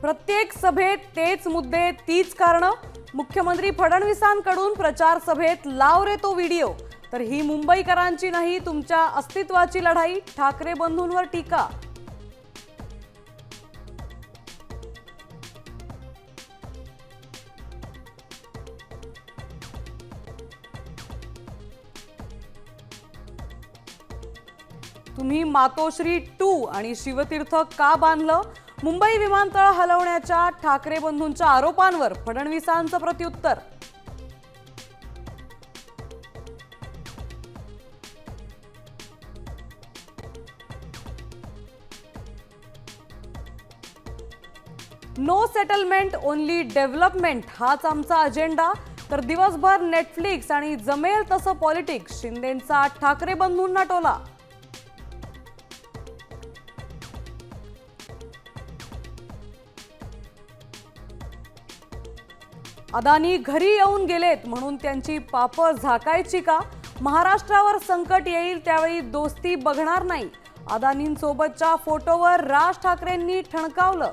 प्रत्येक सभेत तेच मुद्दे, तीच कारणं। मुख्यमंत्री फडणवीसांकडून प्रचार सभेत लाव रे तो व्हिडिओ। तर ही मुंबईकरांची नाही, तुमच्या अस्तित्वाची लढाई। ठाकरे बंधूंवर टीका। तुम्ही मातोश्री 2 आणि शिवतीर्थ का बांधलं? मुंबई विमानतळ हलवण्याच्या ठाकरे बंधूंच्या आरोपांवर फडणवीसांचं प्रत्युत्तर। नो सेटलमेंट ओनली डेव्हलपमेंट हाच आमचा अजेंडा। तर दिवसभर नेटफ्लिक्स आणि जमेल तसं पॉलिटिक्स। शिंदेंचा ठाकरे बंधूंना टोला। अदानी घरी येऊन गेलेत म्हणून त्यांची पापं झाकायची का? महाराष्ट्रावर संकट येईल त्यावेळी दोस्ती बघणार नाही। अदानींसोबतच्या फोटोवर राज ठाकरेंनी ठणकावलं।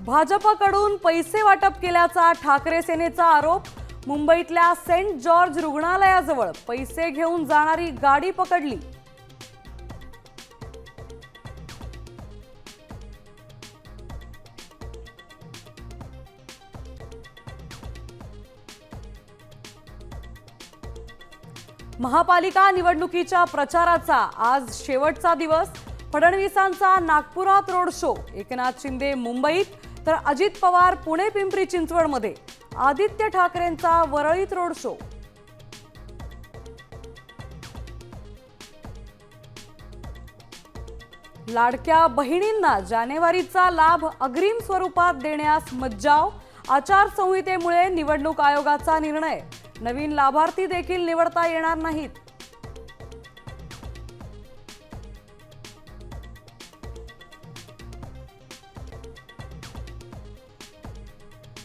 भाजपकडून पैसे वाटप केल्याचा ठाकरे सेनेचा आरोप। मुंबईतल्या सेंट जॉर्ज रुग्णालयाजवळ पैसे घेऊन जाणारी गाडी पकडली। महापालिका निवडणुकीच्या प्रचाराचा आज शेवटचा दिवस। फडणवीसांचा नागपुरात रोड शो। एकनाथ शिंदे मुंबईत तर अजित पवार पुणे पिंपरी चिंचवडमध्ये। आदित्य ठाकरेंचा वरळीत रोड शो। लाडक्या बहिणींना जानेवारीचा लाभ अग्रिम स्वरूपात देण्यास मज्जाव। आचारसंहितेमुळे निवडणूक आयोगाचा निर्णय। नवीन लाभार्थी देखील निवडता येणार नाहीत।